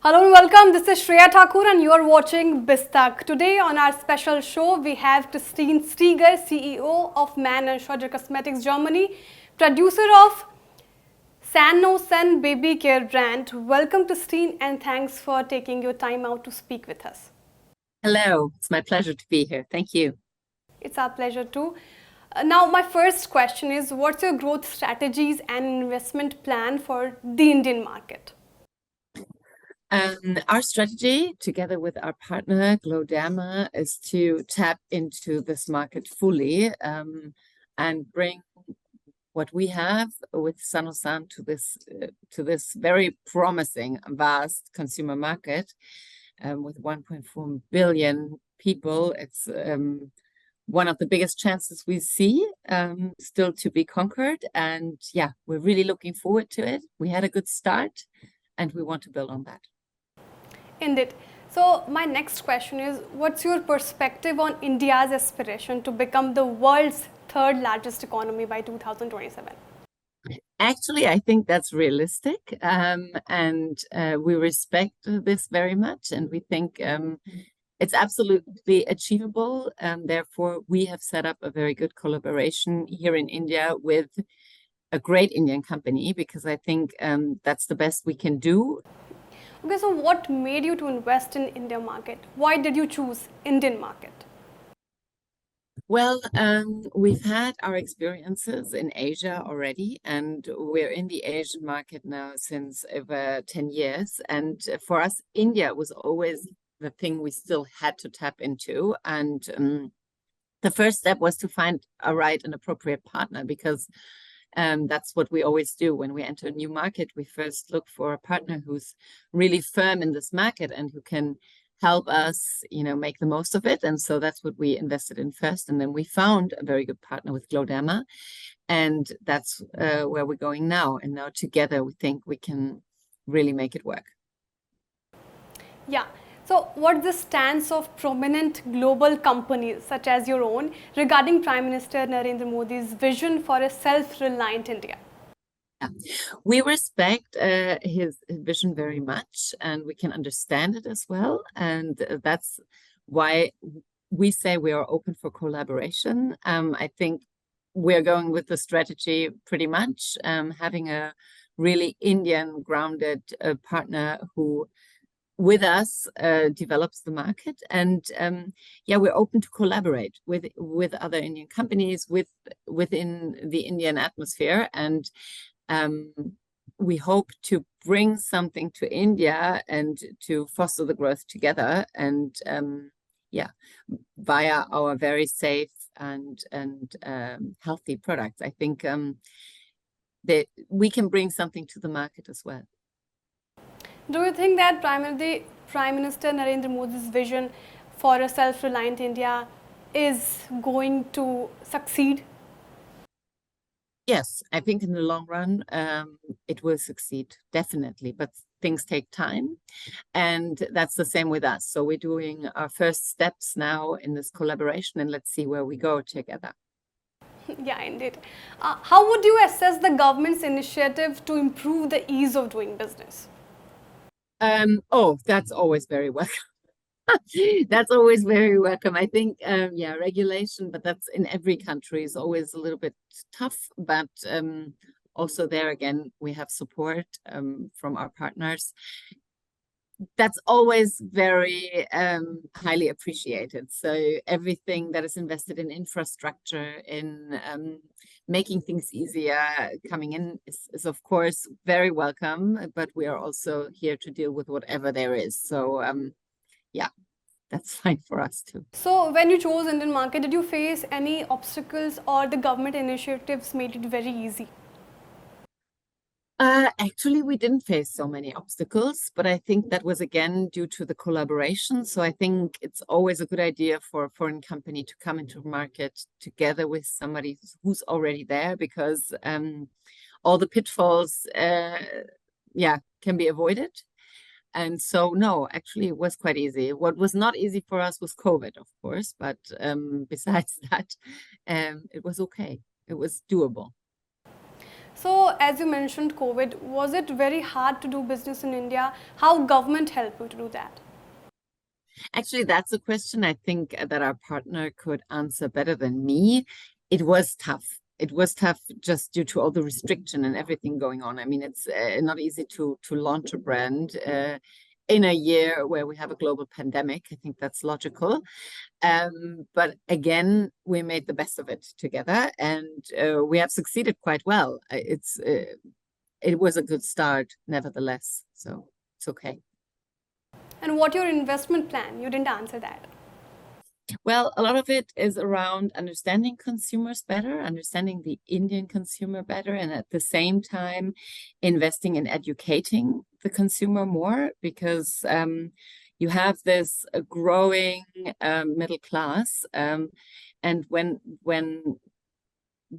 Hello and welcome. This is Shreya Thakur and you are watching BIZ Tak. Today on our special show, we have Christine Steiger, CEO of Man and Shoulder Cosmetics Germany, producer of Sanosan baby care brand. Welcome Christine and thanks for taking your time out to speak with us. Hello, it's my pleasure to be here. Thank you. It's our pleasure too. Now my first question is, what's your growth strategies and investment plan for the Indian market? Our strategy, together with our partner Glowderma, is to tap into this market fully and bring what we have with Sanosan to this very promising, vast consumer market with 1.4 billion people. It's one of the biggest chances we see still to be conquered, and yeah, we're really looking forward to it. We had a good start, and we want to build on that. Indeed. So my next question is, what's your perspective on India's aspiration to become the world's third largest economy by 2027? Actually, I think that's realistic, and we respect this very much, and we think it's absolutely achievable. Therefore, we have set up a very good collaboration here in India with a great Indian company, because I think that's the best we can do. Okay, so what made you to invest in Indian market? Why did you choose Indian market? Well, we've had our experiences in Asia already, and we're in the Asian market now since over 10 years. And for us, India was always the thing we still had to tap into. And the first step was to find a right and appropriate partner, because that's what we always do when we enter a new market. We first look for a partner who's really firm in this market and who can help us, make the most of it. And so that's what we invested in first. And then we found a very good partner with Glowderma, and that's where we're going now. And now together, we think we can really make it work. Yeah. So what's the stance of prominent global companies such as your own regarding Prime Minister Narendra Modi's vision for a self-reliant India? Yeah. We respect his vision very much, and we can understand it as well. And that's why we say we are open for collaboration. I think we're going with the strategy pretty much, having a really Indian grounded partner who with us develops the market, and yeah, we're open to collaborate with other Indian companies within the Indian atmosphere, and we hope to bring something to India and to foster the growth together, and yeah, via our very safe and healthy products. I think that we can bring something to the market as well. Do you think that Prime Minister Narendra Modi's vision for a self-reliant India is going to succeed? Yes, I think in the long run, it will succeed, definitely. But things take time, and that's the same with us. So we're doing our first steps now in this collaboration, and let's see where we go together. Yeah, indeed. How would you assess the government's initiative to improve the ease of doing business? Oh, that's always very welcome. That's always very welcome. I think, yeah, regulation, but that's in every country, is always a little bit tough. But also there again, we have support from our partners. That's always very highly appreciated. So everything that is invested in infrastructure, in making things easier coming in is of course very welcome, but we are also here to deal with whatever there is. So yeah, that's fine for us too. So when you chose Indian market, did you face any obstacles or the government initiatives made it very easy? Actually, we didn't face so many obstacles, but I think that was again due to the collaboration. So I think it's always a good idea for a foreign company to come into a market together with somebody who's already there, because all the pitfalls, yeah, can be avoided. And so, no, actually, it was quite easy. What was not easy for us was COVID, of course, but besides that, it was okay. It was doable. So, as you mentioned COVID, was it very hard to do business in India? How government helped you to do that? Actually, that's a question I think that our partner could answer better than me. It was tough. It was tough just due to all the restriction and everything going on. I mean, it's not easy to launch a brand in a year where we have a global pandemic. I think that's logical. But again, we made the best of it together, and we have succeeded quite well. It was a good start, nevertheless. So it's okay. And what your investment plan? You didn't answer that. Well, a lot of it is around understanding consumers better, understanding the Indian consumer better, and at the same time, investing in educating the consumer more, because you have this growing middle class, and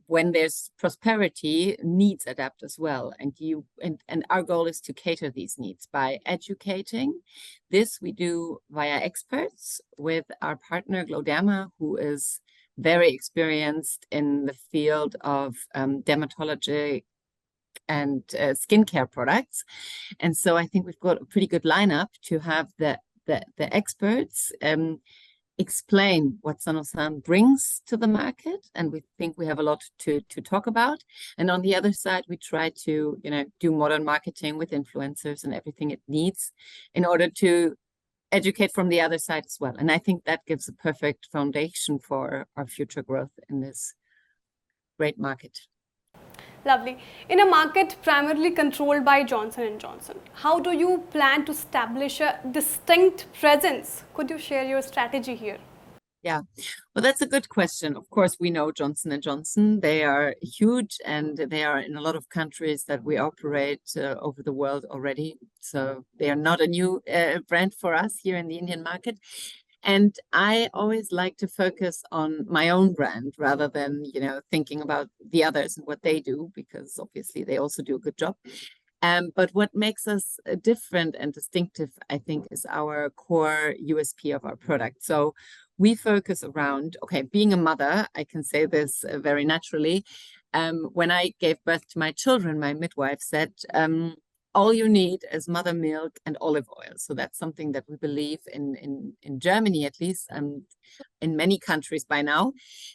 when there's prosperity, needs adapt as well. And our goal is to cater these needs by educating. This we do via experts with our partner Glowderma, who is very experienced in the field of dermatology and skincare products. And so I think we've got a pretty good lineup to have the experts explain what Sanosan brings to the market, and we think we have a lot to talk about. And on the other side, we try to do modern marketing with influencers and everything it needs in order to educate from the other side as well. And I think that gives a perfect foundation for our future growth in this great market. Lovely. In a market primarily controlled by Johnson & Johnson, how do you plan to establish a distinct presence? Could you share your strategy here? Yeah, well, that's a good question. Of course, we know Johnson & Johnson. They are huge, and they are in a lot of countries that we operate over the world already. So they are not a new brand for us here in the Indian market. And I always like to focus on my own brand rather than, thinking about the others and what they do, because obviously they also do a good job. But what makes us different and distinctive, I think, is our core USP of our product. So we focus around, okay, being a mother, I can say this very naturally. When I gave birth to my children, my midwife said, all you need is mother milk and olive oil. So that's something that we believe in Germany, at least, in many countries by now,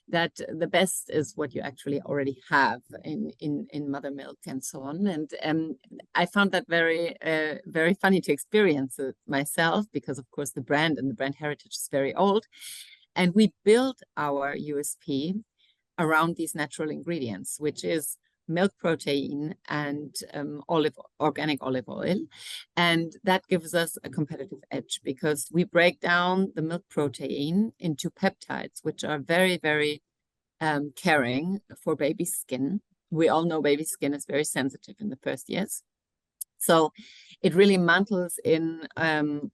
that the best is what you actually already have in mother milk and so on. And I found that very funny to experience it myself, because of course the brand and the brand heritage is very old. And we built our USP around these natural ingredients, which is milk protein and organic olive oil. And that gives us a competitive edge, because we break down the milk protein into peptides, which are very, very caring for baby skin. We all know baby skin is very sensitive in the first years. So it really mantles in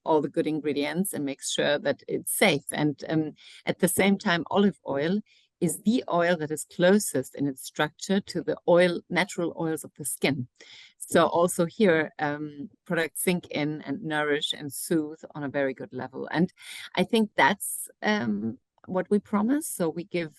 all the good ingredients and makes sure that it's safe. And at the same time, olive oil is the oil that is closest in its structure to the natural oils of the skin. So also here, products sink in and nourish and soothe on a very good level. And I think that's what we promise. So we give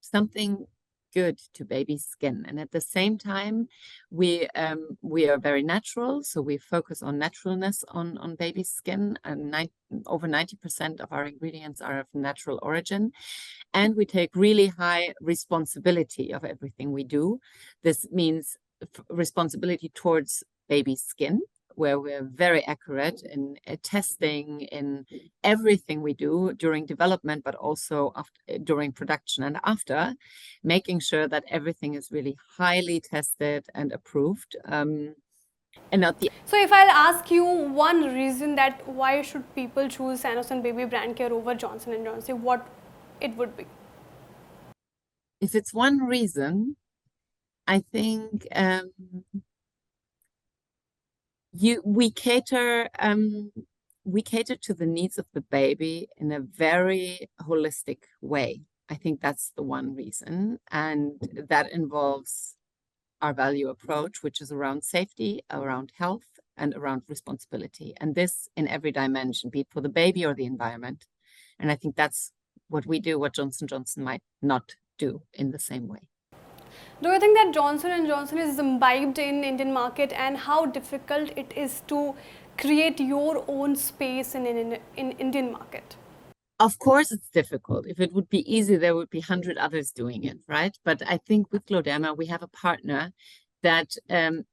something good to baby skin, and at the same time we are very natural, so we focus on naturalness on baby skin, and over 90% of our ingredients are of natural origin, and we take really high responsibility of everything we do. This means responsibility towards baby skin, where we're very accurate in testing in everything we do during development, but also during production and after, making sure that everything is really highly tested and approved. So if I'll ask you one reason that why should people choose Sanosan baby brand care over Johnson & Johnson, what it would be? If it's one reason, I think we cater to the needs of the baby in a very holistic way. I think that's the one reason, and that involves our value approach, which is around safety, around health, and around responsibility, and this in every dimension, be it for the baby or the environment. And I think that's what we do, what Johnson & Johnson might not do in the same way. Do you think that Johnson & Johnson is imbibed in Indian market, and how difficult it is to create your own space in Indian market? Of course, it's difficult. If it would be easy, there would be 100 others doing it, right? But I think with Glowderma, we have a partner that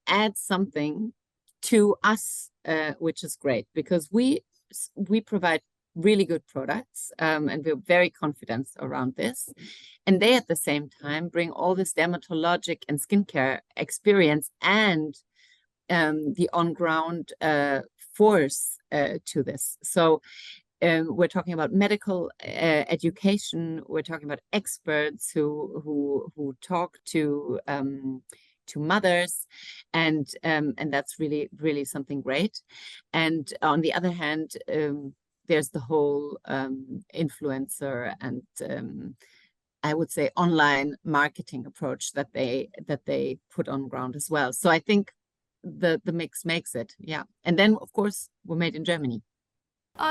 adds something to us, which is great, because we provide really good products, and we're very confident around this. And they, at the same time, bring all this dermatologic and skincare experience and the on-ground force to this. So we're talking about medical education. We're talking about experts who talk to mothers, and that's really something great. And on the other hand, there's the whole influencer and I would say online marketing approach that they put on ground as well. So I think the mix makes it, yeah. And then of course we're made in Germany.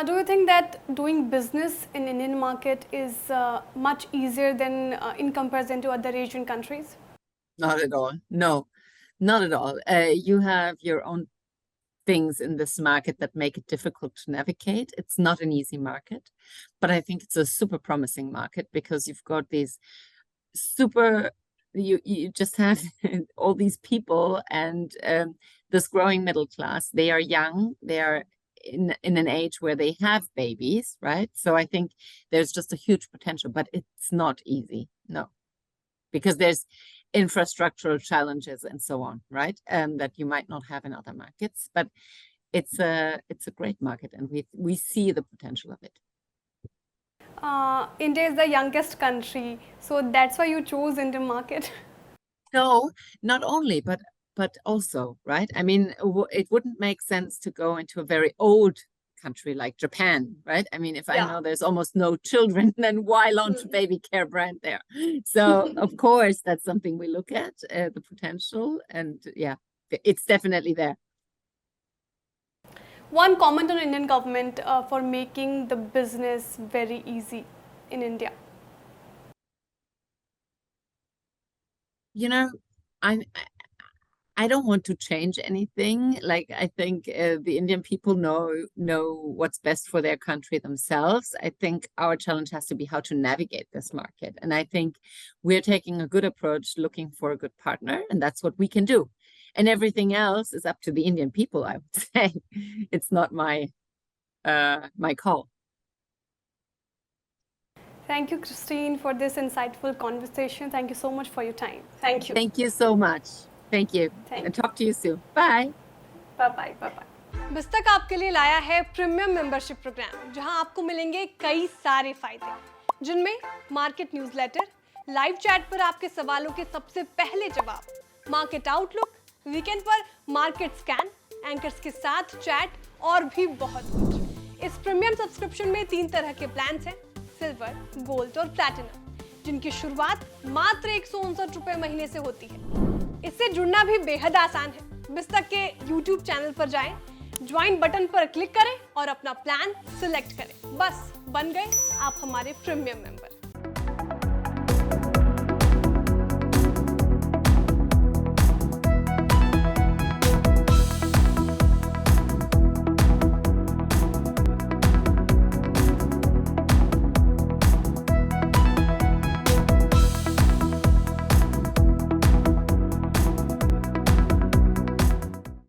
Do you think that doing business in Indian market is much easier than in comparison to other Asian countries? Not at all. No, not at all. You have your own things in this market that make it difficult to navigate. It's not an easy market, but I think it's a super promising market because you've got these you just have all these people and this growing middle class. They are young. They are in an age where they have babies, right? So I think there's just a huge potential, but it's not easy, no, because there's infrastructural challenges and so on, right? That you might not have in other markets, but it's a great market, and we see the potential of it. India is the youngest country, so that's why you chose Indian market. No, not only, but also, right? I mean, it wouldn't make sense to go into a very old country like Japan, right? I mean, if I know there's almost no children, then why launch a baby care brand there? So of course, that's something we look at, the potential, and yeah, it's definitely there. One comment on Indian government for making the business very easy in India. You know, I don't want to change anything. Like, I think the Indian people know what's best for their country themselves. I think our challenge has to be how to navigate this market. And I think we're taking a good approach, looking for a good partner, and that's what we can do. And everything else is up to the Indian people, I would say. It's not my call. Thank you, Christine, for this insightful conversation. Thank you so much for your time. Thank you. Thank you so much. Thank you. And talk to you soon. Bye. Bye-bye. Bye-bye. BizTak आपके लिए लाया है premium membership programme, जहां आपको मिलेंगे कई सारे फायदे, जिनमें मार्केट न्यूज़लेटर, लाइव चैट पर आपके सवालों के सबसे पहले जवाब, मार्केट आउटलुक, वीकेंड पर मार्केट स्कैन, एंकर्स के साथ चैट और भी बहुत कुछ। इस प्रीमियम सब्सक्रिप्शन में 3 तरह के प्लान्स हैं, सिल्वर, गोल्ड और प्लैटिनम, जिनकी शुरुआत मात्र 159 रुपए महीने से होती है। इससे जुड़ना भी बेहद आसान है। BizTak के YouTube चैनल पर जाएं, ज्वाइन बटन पर क्लिक करें और अपना प्लान सिलेक्ट करें। बस बन गए आप हमारे प्रीमियम मेंबर।